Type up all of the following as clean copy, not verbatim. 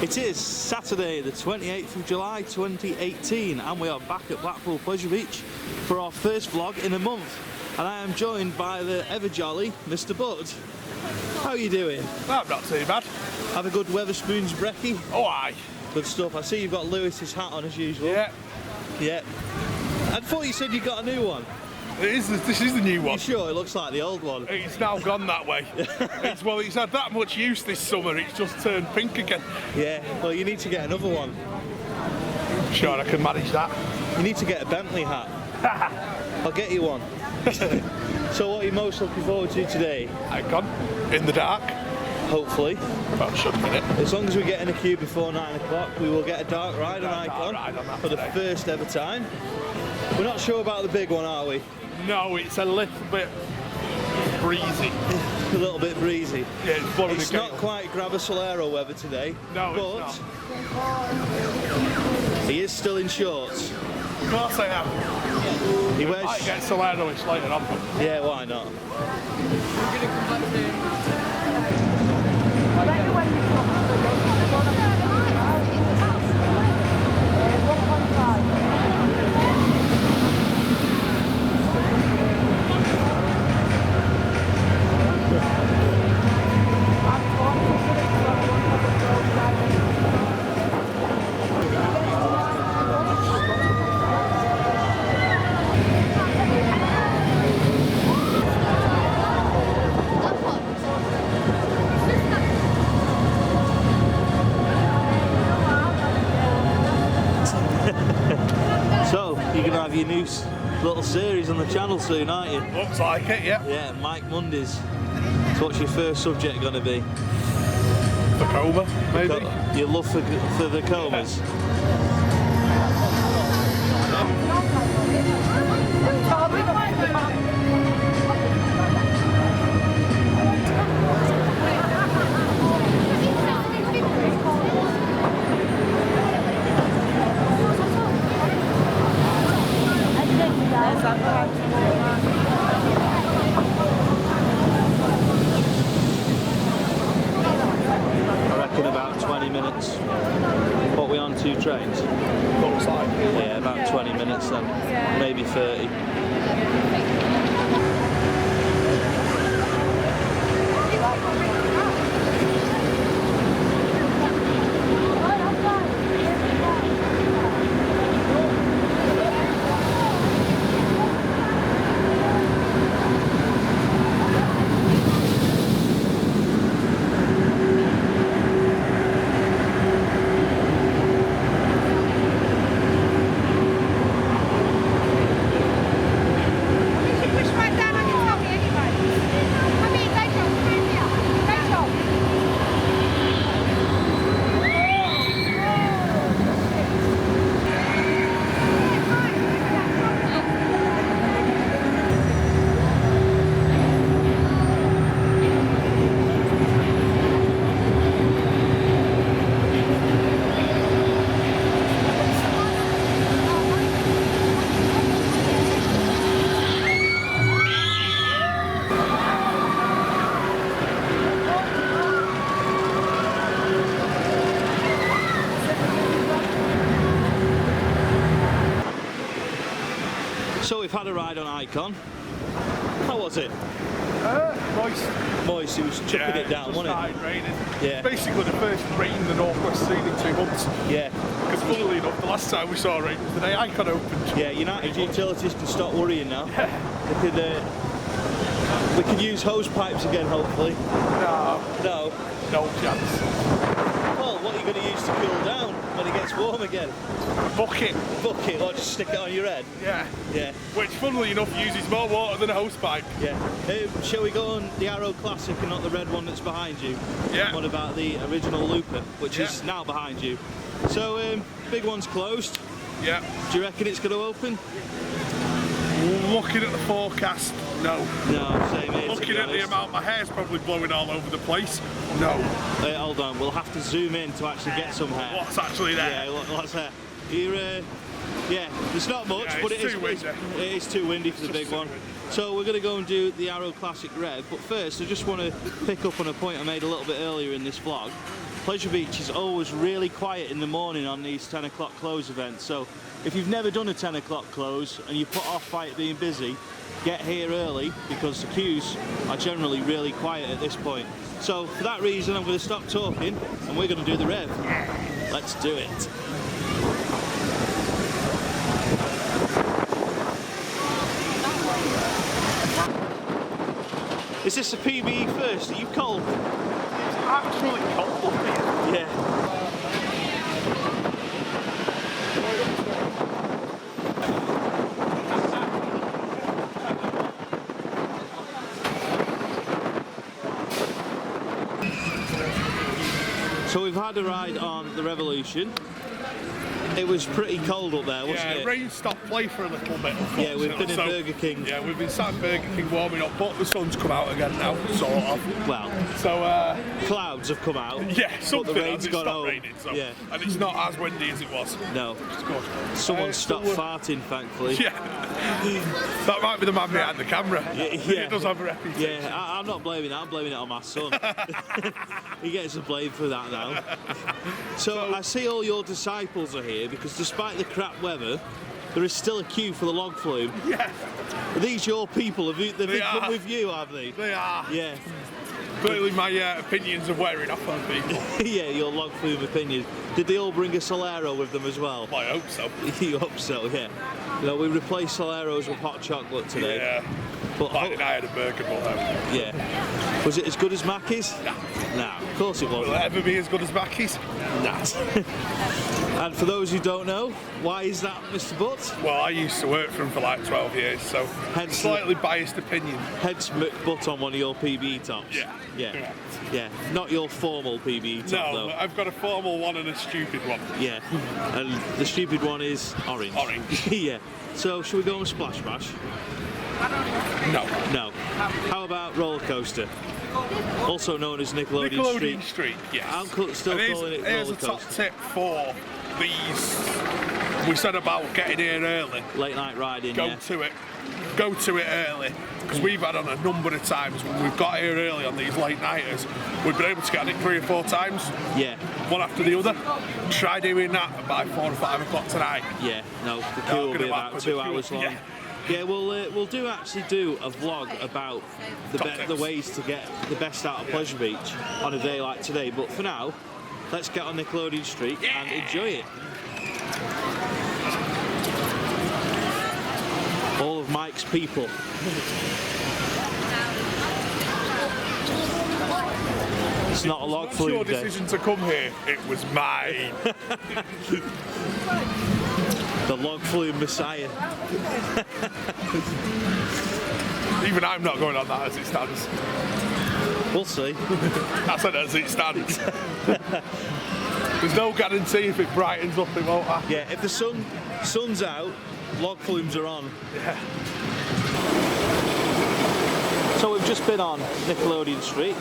It is Saturday the 28th of July 2018 and we are back at Blackpool Pleasure Beach for our first vlog in a month, and I am joined by the ever jolly Mr. Bud. How are you doing? I'm not too bad. Have a good Weatherspoons brekkie? Oh aye. Good stuff. I see you've got Lewis's hat on as usual. Yeah. Yeah. I thought you said you got a new one. This is the new one. You sure? It looks like the old one. It's now gone that way. It's had that much use this summer, it's just turned pink again. Yeah, well you need to get another one. Sure I can manage that. You need to get a Bentley hat. I'll get you one. So what are you most looking forward to today? Icon. In the dark. Hopefully. Well, should be it. As long as we get in a queue before 9 o'clock, we will get a dark ride on Icon for the first ever time. We're not sure about the big one, are we? No, it's a little bit breezy. A little bit breezy. Yeah, it's not quite Grabber Solero weather today. No, but it's not. He is still in shorts. Of course I am. He wears. I might get Solero-ish later on. Yeah, why not? So, you're going to have your new little series on the channel soon, aren't you? Looks like it, yeah. Yeah, Mike Mondays. So what's your first subject going to be? The coma, maybe? Your love for the comas? I reckon about 20 minutes. What, we on 2 trains? Looks like it. Yeah, about 20 minutes then. Maybe 30. So we've had a ride on Icon. How was it? Moist. Moist, he was chucking it down, wasn't it? Raining. Yeah. Basically the first rain the Northwest seen in 2 months. Yeah. Because funnily enough, the last time we saw rain was the day Icon opened. Yeah, United Utilities can stop worrying now. Yeah. We could use hose pipes again, hopefully. No. No. No chance. Well, what are you going to use to cool down when it gets warm again? Bucket. Bucket, or just stick it on your head? Yeah. Yeah. Which, funnily enough, uses more water than a hose pipe. Yeah. Shall we go on the Arrow Classic and not the red one that's behind you? Yeah. What about the original Looper, which is now behind you? So, big one's closed. Yeah. Do you reckon it's going to open? Looking at the forecast, no. No, same here. Looking at the amount my hair's probably blowing all over the place, no. Hold on, we'll have to zoom in to actually get some hair. What's actually there? Yeah, what's there? You're, yeah, there's not much, Yeah, but it is too windy for the big one. So we're going to go and do the Arrow Classic Rev, but first I just want to pick up on a point I made a little bit earlier in this vlog. Pleasure Beach is always really quiet in the morning on these 10 o'clock close events. So if you've never done a 10 o'clock close and you put off by it being busy, get here early because the queues are generally really quiet at this point. So for that reason, I'm going to stop talking and we're going to do the rev. Let's do it. Is this a PBE first? Are you cold? It's actually cold here. Yeah. So we've had a ride on the Revolution. It was pretty cold up there, wasn't it? Yeah, rain stopped play for a little bit. Yeah, we've been in Burger King. Yeah, we've been sat in Burger King warming up, but the sun's come out again now, sort of. Well, so clouds have come out. Yeah, something. But the rain's gone home. Raining, so. Yeah. And it's not as windy as it was. No. It's good. Someone stopped farting, thankfully. Yeah. That might be the man behind the camera. Yeah. He does have a reputation. Yeah, I'm not blaming that. I'm blaming it on my son. He gets the blame for that now. So I see all your disciples are here because despite the crap weather, there is still a queue for the log flume. Yeah. Are these your people? They've They come are. with you, have they? They are. Yeah. Clearly my opinions are wearing off on people. Yeah, your log flume opinion. Did they all bring a Solero with them as well? I hope so. You hope so, yeah. You know, we replaced Soleros with hot chocolate today. Yeah. But I had a burger, but yeah. Was it as good as Mackey's? Nah. Nah, of course it Will wasn't. it ever be as good as Mackey's? Nah. And for those who don't know, why is that, Mr. Butt? Well, I used to work for him for like 12 years, so Hence slightly biased opinion. Hence McButt on one of your PBE tops. Yeah. Yeah. Yeah. Not your formal PBE top, No, though. I've got a formal one and a stupid one. Yeah. And the stupid one is orange. Orange. Yeah. So, should we go on Splash Bash? No. No. How about roller coaster? Also known as Nickelodeon Street, yes. I'm still And calling it here's roller a top coaster. tip for these. We said about getting here early. Late night riding, Go yeah. to it. Go to it early. Because we've had on a number of times when we've got here early on these late nighters, we've been able to get on it 3 or 4 times. Yeah. One after the other. Try doing that by 4 or 5 o'clock tonight. Yeah, no, the queue will be about 2 hours long. Yeah. Yeah, we'll actually do a vlog about the ways to get the best out of Pleasure Beach on a day like today. But for now, let's get on Nickelodeon Street and enjoy it. All of Mike's people. It's not a log It's your flume day. decision to come here. It was mine. The log flume messiah. Even I'm not going on that as it stands. We'll see. I said as it stands. There's no guarantee if it brightens up, it won't happen. Yeah, if the sun's out, log flumes are on. Yeah. So we've just been on Nickelodeon Street.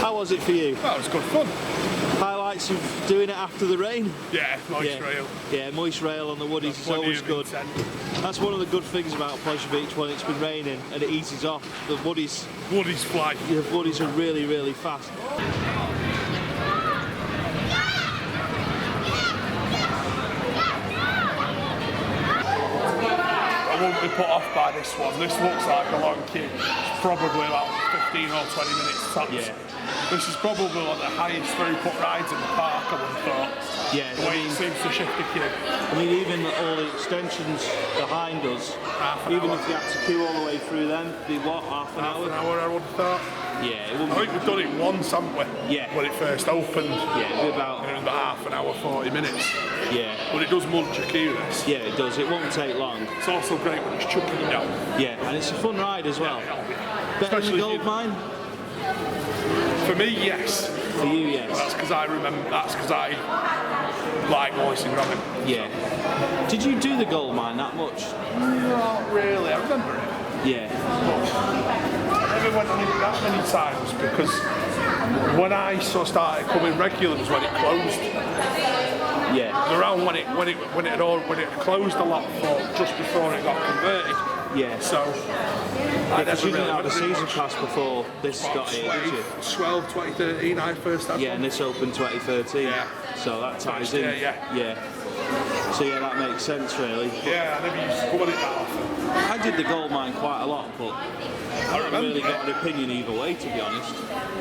How was it for you? That was good fun. Highlights of doing it after the rain? Yeah, moist rail. Yeah, moist rail on the woodies is Plenty always of good. intent. That's one of the good things about Pleasure Beach when it's been raining and it eases off. The woodies fly. The woodies are really, really fast. I won't be put off by this one. This looks like a long queue. It's probably about 15 or 20 minutes tops. Yeah. This is probably one of the highest throughput rides in the park, I would have thought. Yeah, The way it seems to shift the queue. I mean, even all the extensions behind us, Half an even hour. if you had to queue all the way through them, be what, half an Half hour? an hour, I would have thought. Yeah, it I wouldn't think we've done it once, haven't we? Yeah. When it first opened. Yeah, it'd be about, It was about half an hour, 40 minutes. yeah. But it does munch a queue, this. Yeah, it does. It won't take long. It's also great when it's chucking you down. Yeah, and it's a fun ride as well. Better than Especially the if gold you- mine? For me, yes. For you, yes. That's because I remember. That's because I like Moist and Grabbing. Yeah. Did you do the gold mine that much? Not really. I remember it. Yeah. I never went on it that many times because when I sort of started coming regular was when it closed. Yeah. It was around when it had closed a lot just before it got converted. Yeah. So I Because never you didn't have a went season much. pass before this got here, did you? 2013 I first had Yeah, one. and this opened 2013. Yeah. So that ties in. Yeah. So yeah, that makes sense really. Yeah, I never used to come on it that often. I did the gold mine quite a lot, but I haven't really got an opinion either way, to be honest.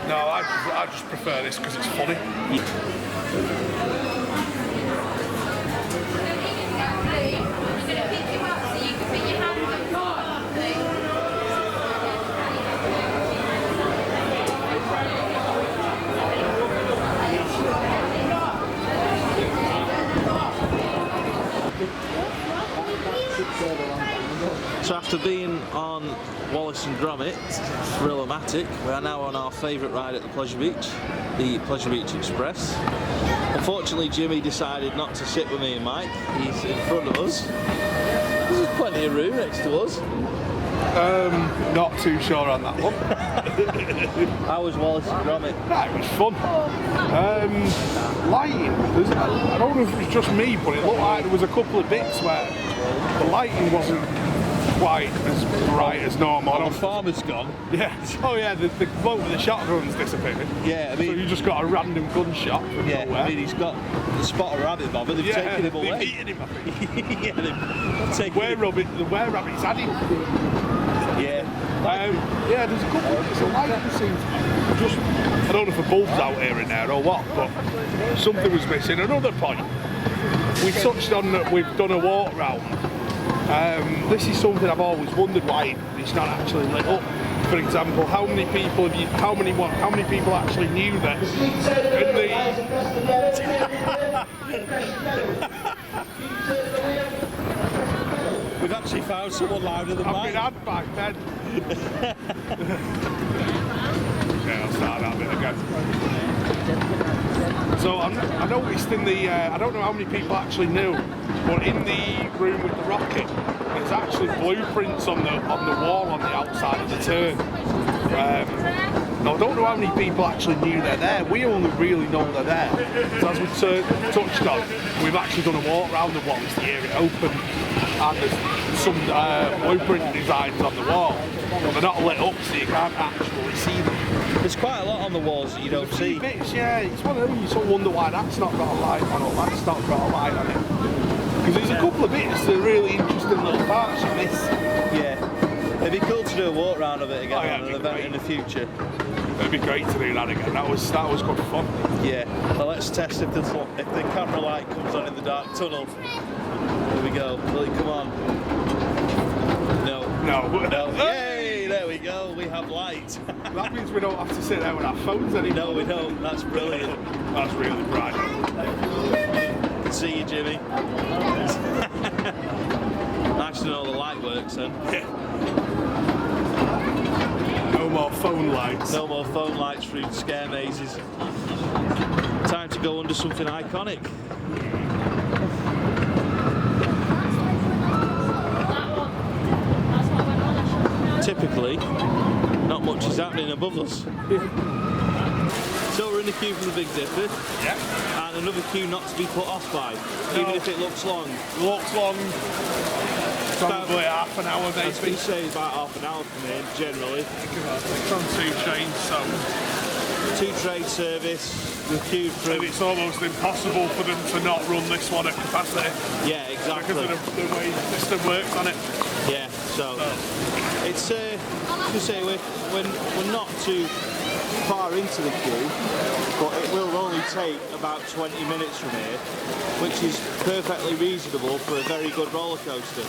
No, I just prefer this because it's funny. So after being on Wallace and Gromit, Thrill-O-Matic, we are now on our favourite ride at the Pleasure Beach, the Pleasure Beach Express. Unfortunately, Jimmy decided not to sit with me and Mike. He's in front of us. There's plenty of room next to us. Not too sure on that one. How was Wallace and Gromit? Nah, it was fun. Lighting, I don't know if it was just me, but it looked like there was a couple of bits where the lighting wasn't quite as bright as normal. The farmer's gone. Yeah. Oh yeah, the bloke with the shotgun's disappeared. Yeah, I mean, so you just got a random gunshot from nowhere. I mean, he's got the spot of rabbit bobber. They've taken him away. They've eaten him, I think. Yeah, they've taken him. The were-rabbits had him. Yeah. Yeah, there's a couple of the lighting seems just, I don't know if a bulb's out here and there or what, but something was missing. Another point, we touched on that we've done a walk round. This is something I've always wondered why it's not actually lit up. For example, how many people actually knew that in the We've actually found someone louder than I've mine. been had by Ben. Okay, I'll start that bit again. So I noticed in the, I don't know how many people actually knew, but in the room with the rocket, there's actually blueprints on the wall on the outside of the turn. Now I don't know how many people actually knew they're there. We only really know they're there. So as we touched on, we've actually done a walk around the Wallace the year it opened, and there's some blueprint designs on the wall, but they're not lit up, so you can't actually see them. There's quite a lot on the walls that you don't see. Bits, yeah, it's one of them. You sort of wonder why that's not got a light on, or that's not got a light on it. Because there's a couple of bits that are really interesting little parts of this. Yeah. It'd be cool to do a walk round of it again Oh, yeah, on an it'd be event great. in the future. It'd be great to do that again. That was good fun. Yeah. Well, let's test if the camera light comes on in the dark tunnel. There we go. Will it come on? No. No. Yay! There we go. We have light. That means we don't have to sit there with our phones anymore. No, we don't. That's brilliant. That's really bright. Good to see you, Jimmy. Nice to know the light works then. Yeah. No more phone lights. No more phone lights through scare mazes. Time to go under something iconic. Typically, not much is happening above us. So we're in the queue for the Big Dipper. Yeah. And another queue not to be put off by, even if it looks long. Looks long. Probably half an hour, I was going maybe. to say about half an hour from here, generally. It's on 2 trains, so 2-trade service, the queue through. and it's almost impossible for them to not run this one at capacity Yeah, exactly. because of the way the system works on it. Yeah, so it's to say we're not too far into the queue, but it will only take about 20 minutes from here, which is perfectly reasonable for a very good roller coaster.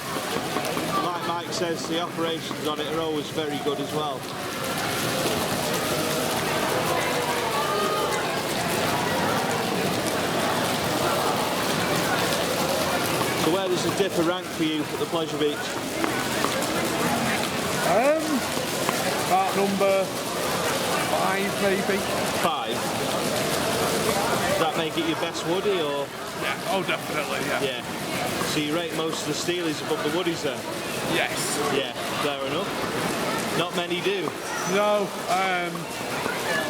Like Mike says, the operations on it are always very good as well. So where does the Dipper rank for you at the Pleasure Beach? Part number 5, maybe. 5. Does that make it your best Woody, or? Yeah. Oh, definitely. Yeah. Yeah. So you rate most of the Steelies above the Woodies then? Yes. Yeah, fair enough. Not many do. No.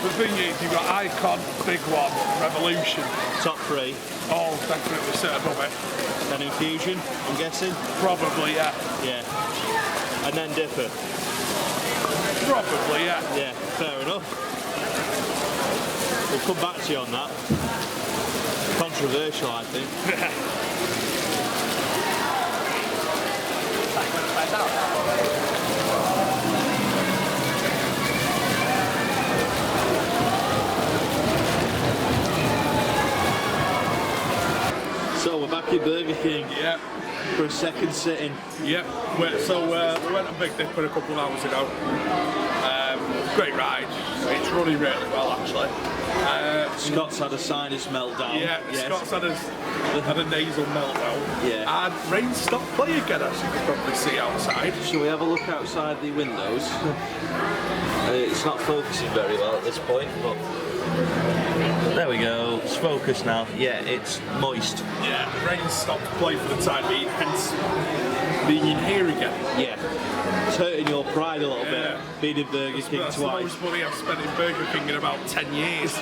The thing is, you've got Icon, Big One, Revolution. Top 3. All definitely sit above it. Then Infusion, I'm guessing? Probably, yeah. Yeah. and then Dipper. Probably, yeah. Yeah, fair enough. We'll come back to you on that. Controversial, I think. So we're back in Burger King. Yeah. For a second sitting. Yeah. So we went on Big Dipper a couple of hours ago. Great ride. It's running really well, actually. Scott's had a sinus meltdown. Yeah, yes. Scott's had a nasal meltdown. Yeah. And rain stopped playing again, as you can probably see outside. Shall we have a look outside the windows? It's not focusing very well at this point, but there we go. It's focused now. Yeah, it's moist. Yeah, rain stopped playing for the time being, hence being in here again. Yeah. It's hurting your pride a little bit, being in Burger King That's twice. the most money I've spent in Burger King in about 10 years.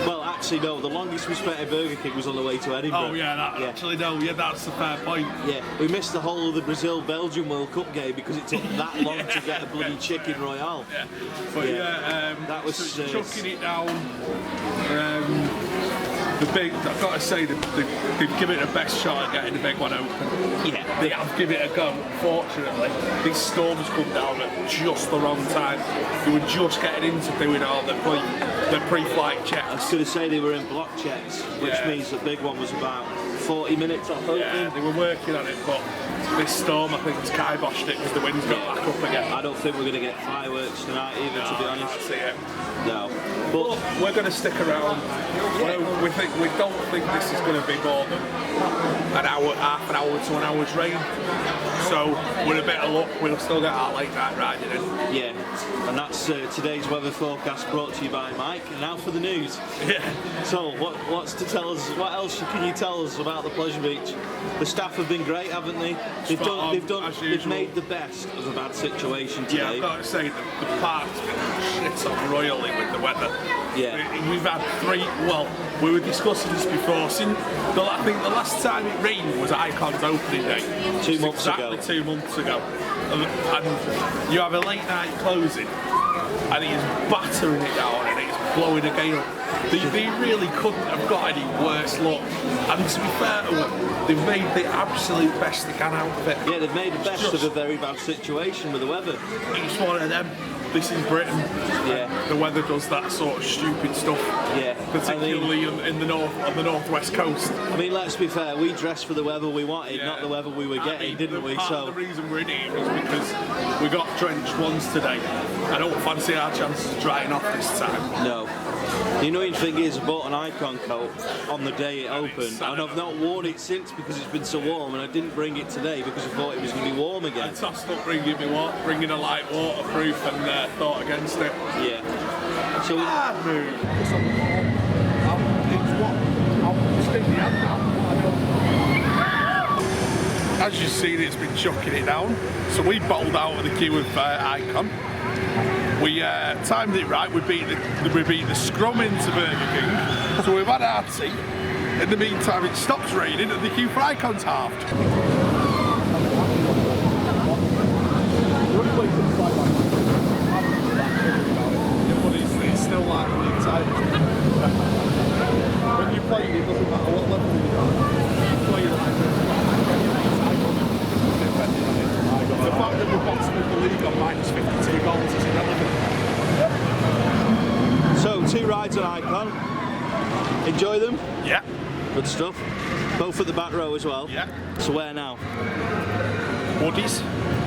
Well, actually, no. The longest we spent at Burger King was on the way to Edinburgh. Oh yeah, actually no. Yeah, that's a fair point. Yeah, we missed the whole of the Brazil-Belgium World Cup game because it took that long to get a bloody chicken royale. Yeah, but that was chucking it down. I've got to say, they've given it the best shot at getting the big one open. Yeah. They have given it a go. Unfortunately, this storm's come down at just the wrong time. They were just getting into doing all the pre-flight checks. I was going to say they were in block checks, which means the big one was about 40 minutes off opening. Yeah, they were working on it, but this storm, I think, has kiboshed it because the wind's got back up again. I don't think we're going to get fireworks tonight either, to be honest. I can't see it. No. But we're going to stick around. We don't think this is going to be more than an hour, half an hour to an hour's rain. So with a bit of luck, we'll still get our late night riding in. Yeah, and that's today's weather forecast brought to you by Mike. And now for the news. Yeah. So what's to tell us? What else can you tell us about the Pleasure Beach? The staff have been great, haven't they? They've made the best of a bad situation today. Yeah, I've got to say the park's been shit on royally with the weather. Yeah. We've had we were discussing this before. I think the last time it rained was Icon's opening day. 2 months ago. Exactly 2 months ago. And you have a late night closing, and it is battering it down, and it's blowing a gale. They really couldn't have got any worse luck. And to be fair to them, they've made the absolute best they can out of it. Yeah, they've made the best of a very bad situation with the weather. It's one of them. This is Britain. Yeah. The weather does that sort of stupid stuff. Yeah. Particularly on the northwest coast. I mean, let's be fair. We dressed for the weather we wanted, not the weather we were getting, didn't we? Part of the reason we're in here is because we got drenched once today. I don't fancy our chances of drying off this time. No. The annoying thing is, I bought an Icon coat on the day it opened, and I've not worn it since because it's been so warm, and I didn't bring it today because I thought it was going to be warm again. I tossed up bringing a light waterproof and thought against it. Yeah. So as you've seen, it's been chucking it down. So we bottled out of the queue with Icon. We timed it right. We beat the scrum into Burger King. So we've had our tea. In the meantime, it stops raining and the queue for Icon's halved. It's still like really tight. When you play it doesn't matter what level you are. You play it the fact that we're bottom of the league on minus 52 goals is irrelevant. So 2 rides on Icon. Enjoy them? Yeah. Good stuff. Both at the back row as well? Yeah. So where now? Woodies.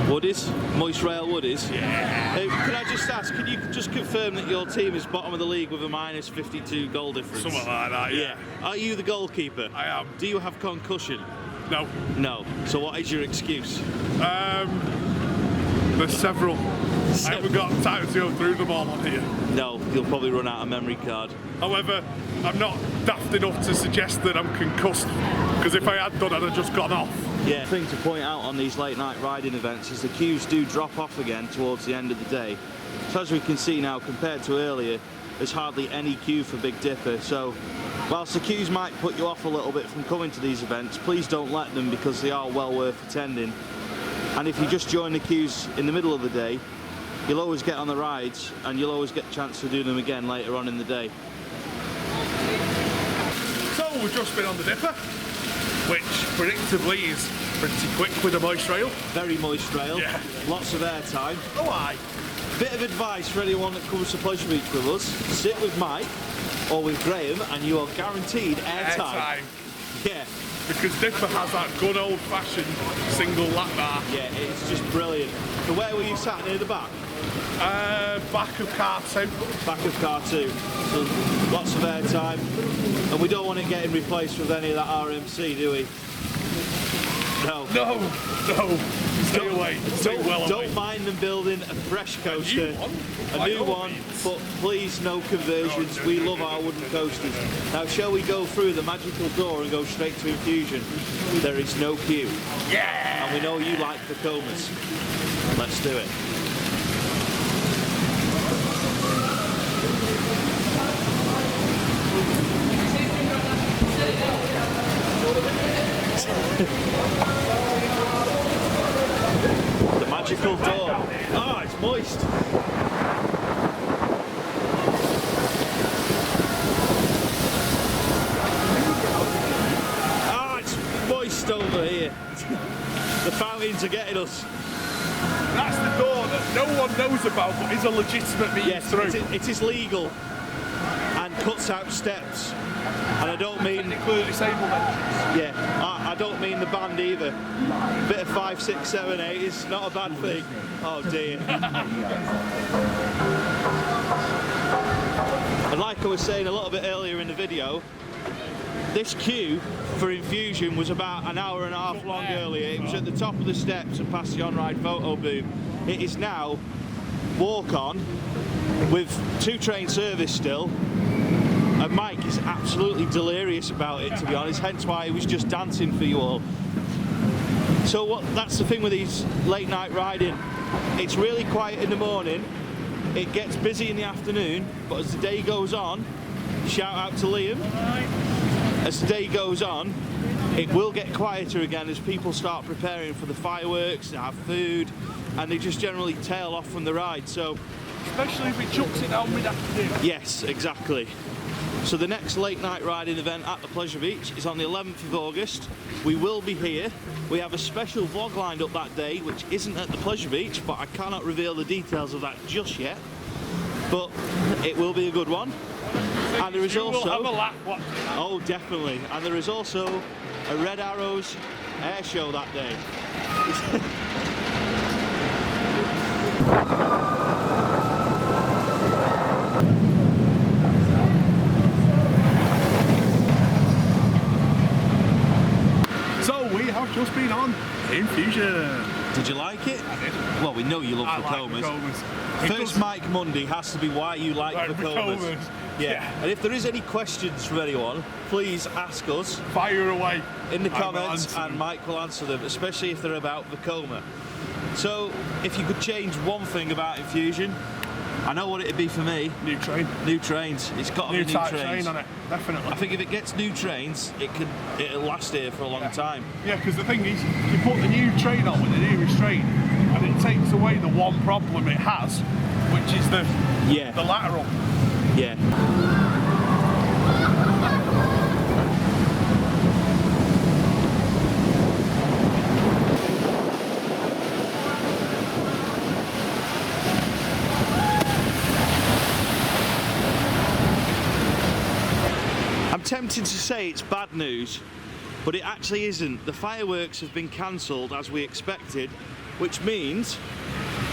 Woodies? Moist Rail Woodies? Yeah. Can I just ask, can you just confirm that your team is bottom of the league with a minus 52 goal difference? Something like that, yeah. Are you the goalkeeper? I am. Do you have concussion? No. No. So what is your excuse? There's several. I haven't got time to go through them all on here. No, you'll probably run out of memory card. However, I'm not daft enough to suggest that I'm concussed, because if I had done, I'd have just gone off. Yeah, the thing to point out on these late night riding events is the queues do drop off again towards the end of the day. So as we can see now, compared to earlier, there's hardly any queue for Big Dipper. So whilst the queues might put you off a little bit from coming to these events, please don't let them, because they are well worth attending. And if you just join the queues in the middle of the day, you'll always get on the rides and you'll always get a chance to do them again later on in the day. So we've just been on the Dipper, which predictably is pretty quick with a moist rail. Very moist rail, Yeah. Lots of airtime. Oh aye. Bit of advice for anyone that comes to Pleasure Beach with us: sit with Mike or with Graham and you are guaranteed airtime. Yeah. Because Dipper has that good old-fashioned single lap bar. Yeah, it's just brilliant. So where were you sat, near the back? Back of car 2. Back of car 2. So lots of airtime. And we don't want it getting replaced with any of that RMC, do we? No. No. Stay away. Stay well away. Don't mind them building a fresh coaster. A new one, but please no conversions. We love our wooden coasters. Now, shall we go through the magical door and go straight to Infusion? There is no queue. Yeah! And we know you like the comas. Let's do it. The magical door. Ah, it's moist. Ah, it's moist over here. The fountains are getting us. That's the door that no one knows about, but is a legitimate means Yes, through. it is legal and cuts out steps. And I don't mean Technically disabled entrance. Yeah, I don't mean the band either. Bit of 5, 6, 7, 8 is not a bad thing. Oh dear. And like I was saying a little bit earlier in the video, this queue for Infusion was about an hour and a half long earlier. It was at the top of the steps and past the on-ride photo booth. It is now walk on with 2 train service still. And Mike is absolutely delirious about it, to be honest, hence why he was just dancing for you all. So that's the thing with these late night riding. It's really quiet in the morning, it gets busy in the afternoon, but as the day goes on, shout out to Liam, as the day goes on, it will get quieter again as people start preparing for the fireworks, they have food, and they just generally tail off from the ride. So, especially if it chucks it down mid-afternoon. Yes, exactly. So the next late night riding event at the Pleasure Beach is on the 11th of August. We will be here. We have a special vlog lined up that day, which isn't at the Pleasure Beach, but I cannot reveal the details of that just yet. But it will be a good one. And there is also... will have a laugh watching that. Oh, definitely. And there is also a Red Arrows air show that day. Just been on Infusion. Did you like it? I did. Well, we know you love the comas. First Mike Monday has to be why you like the comas. Yeah. And if there is any questions from anyone, please ask us. Fire away. In the comments, and Mike will answer them, especially if they're about the coma. So, if you could change one thing about Infusion, I know what it'd be for me. New train. New trains. It's got to be new trains. Train on it, definitely. I think if it gets new trains, it'll last here for a long time. Yeah, because the thing is, you put the new train on with the new restraint, and it takes away the one problem it has, which is the lateral. Yeah. Tempted to say it's bad news, but it actually isn't. The fireworks have been cancelled as we expected, which means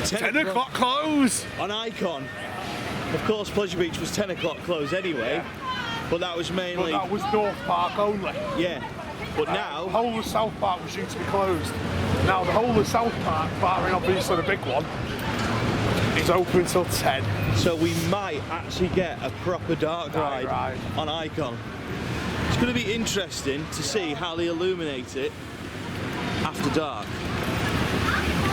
10 o'clock close on Icon. Of course, Pleasure Beach was 10 o'clock close anyway, but that was mainly... But that was North Park only. Yeah, but now... The whole of South Park was due to be closed. Now the whole of South Park, barring obviously the big one, is open until 10. So we might actually get a proper dark ride on Icon. It's going to be interesting to see how they illuminate it after dark.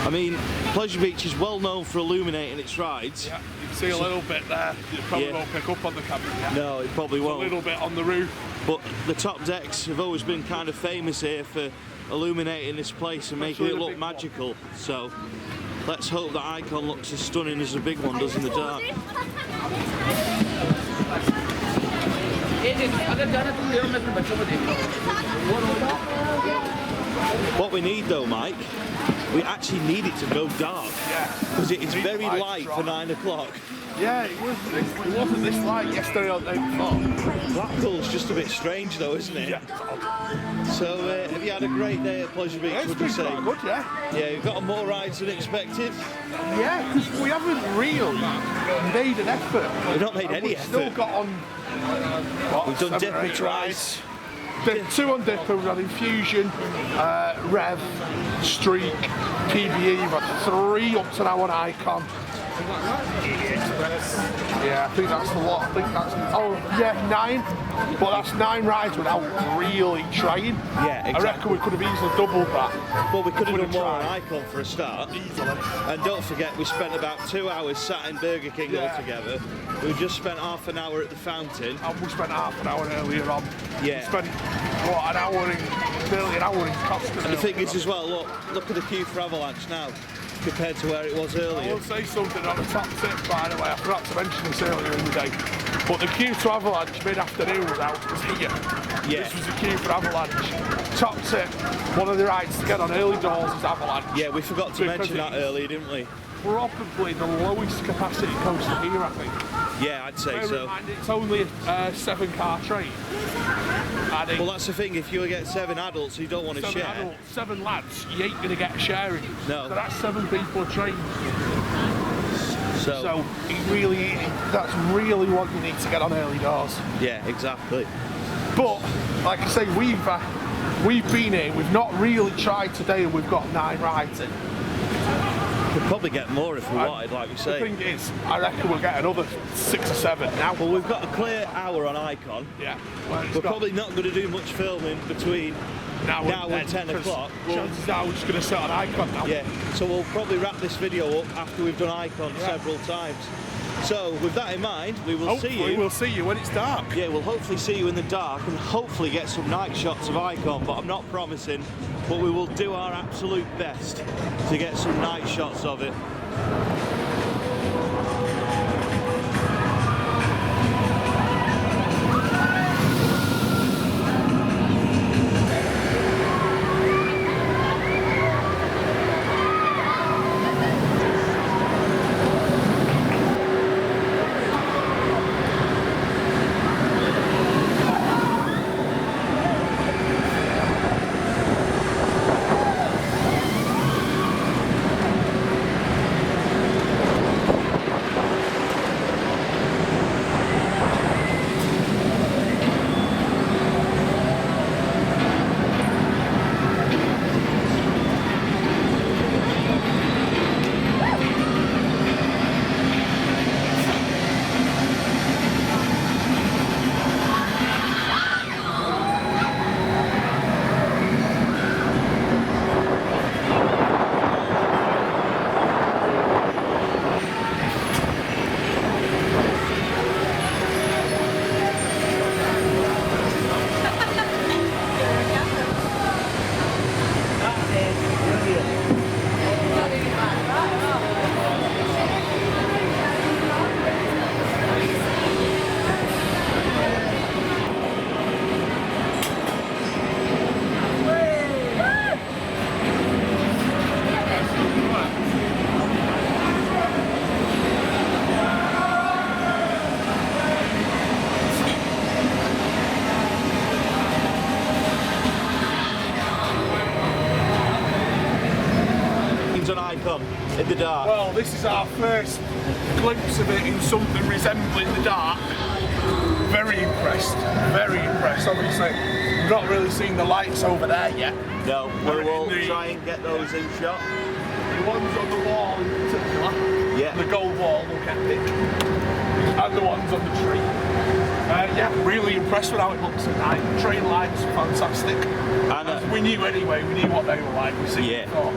I mean, Pleasure Beach is well known for illuminating its rides. Yeah, you can see a little bit there. It probably won't pick up on the camera yet. No, it probably won't. A little bit on the roof. But the top decks have always been kind of famous here for illuminating this place and making it look magical. So let's hope that icon looks as stunning as the big one does in the dark. What we need though, Mike, we actually need it to go dark. Yeah. Because it is very light for 9 o'clock. Yeah, it wasn't this light yesterday or the day before. Blackpool's just a bit strange though, isn't it? Yeah. So have you had a great day at Pleasure Beach, would you say? Quite good, yeah. Yeah, you've got more rides than expected. Yeah, because we haven't really made an effort. We've not made any effort. We've still got on, what, We've done 7 or 8 Dipper twice. 2 on Dipper, we've had Infusion, Rev, Streak, PBE, we've had 3 up to now on Icon. Yeah, I think that's a lot. I think that's, oh yeah, 9. But that's 9 rides without really trying. Yeah, exactly. I reckon we could have easily doubled that. Well, we could have done more on Icon for a start. Easily. And don't forget, we spent about 2 hours sat in Burger King altogether. We just spent half an hour at the fountain. And we spent half an hour earlier on. Yeah. We spent, what, nearly an hour in Costa. And the thing is as well, look at the queue for Avalanche now, compared to where it was I earlier. will say something on the top tip, by the way. I forgot to mention this earlier in the day. But the queue to Avalanche mid-afternoon was here. Yeah. This was the queue for Avalanche. Top tip, one of the rides to get on early doors is Avalanche. Yeah, we forgot to mention that earlier, didn't we? Probably the lowest capacity coaster here, I think. Yeah, I'd say so. And it's only a 7-car train. Well, that's the thing, if you get 7 adults who don't want to share. 7 adults, 7 lads, you ain't going to get a sharing. No. So that's 7 people a train. So that's really what you need to get on early doors. Yeah, exactly. But, like I say, we've been here, we've not really tried today, and we've got 9 rides in. We'd probably get more if we wanted, like we say. The thing is, I reckon we'll get another 6 or 7 now. Well, we've got a clear hour on Icon. Yeah. We're probably not going to do much filming between now and 10 o'clock. Chances are we're just going to sit on Icon now. Yeah, so we'll probably wrap this video up after we've done Icon several times. So, with that in mind, we will see you. We'll see you when it's dark. Yeah, we'll hopefully see you in the dark and hopefully get some night shots of Icon, but I'm not promising. But we will do our absolute best to get some night shots of it. In the dark. Well, this is our first glimpse of it in something resembling the dark. Very impressed, very impressed. Obviously, we've not really seen the lights over there yet. No, we will try and get those in shot. The ones on the wall in particular, yeah. The gold wall will get picked, and the ones on the tree. Yeah, really impressed with how it looks at night. The train lights are fantastic. And we knew anyway, we knew what they were like. We've seen it before.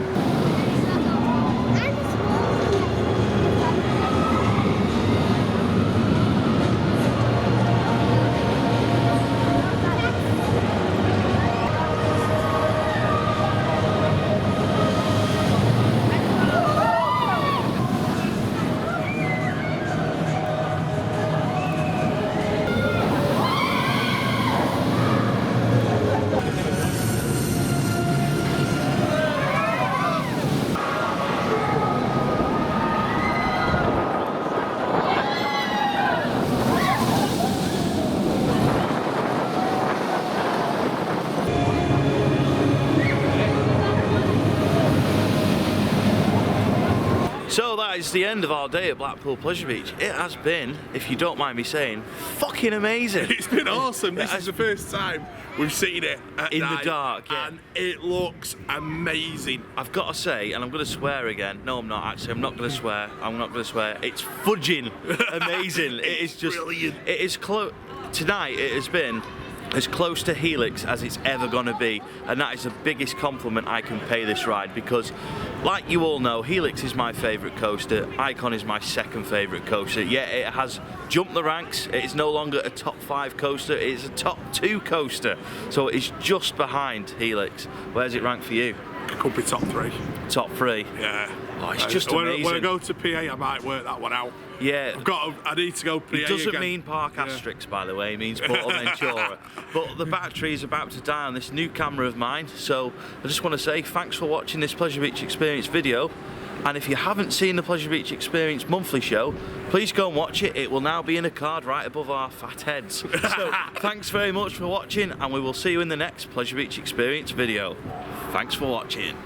that is the end of our day at Blackpool Pleasure Beach. It has been, if you don't mind me saying, fucking amazing. It's been awesome. This is the first time we've seen it at in night, the dark, yeah. and it looks amazing. I've got to say, and I'm going to swear again. No, I'm not actually. I'm not going to swear. I'm not going to swear. It's fudging amazing. It is just brilliant. It is close. Tonight it has been as close to Helix as it's ever going to be, and that is the biggest compliment I can pay this ride, because like you all know, Helix is my favourite coaster, Icon is my second favourite coaster. Yeah, it has jumped the ranks, it is no longer a top 5 coaster, it is a top 2 coaster, so it's just behind Helix. Where's it ranked for you? It could be top 3. Top 3? Yeah. Oh, it's just when, amazing. When I go to PA, I might work that one out. Yeah. I need to go PA It doesn't again. mean Park Asterix, by the way, it means Portaventura. But the battery is about to die on this new camera of mine, so I just want to say thanks for watching this Pleasure Beach Experience video. And if you haven't seen the Pleasure Beach Experience monthly show, please go and watch it. It will now be in a card right above our fat heads. So thanks very much for watching, and we will see you in the next Pleasure Beach Experience video. Thanks for watching.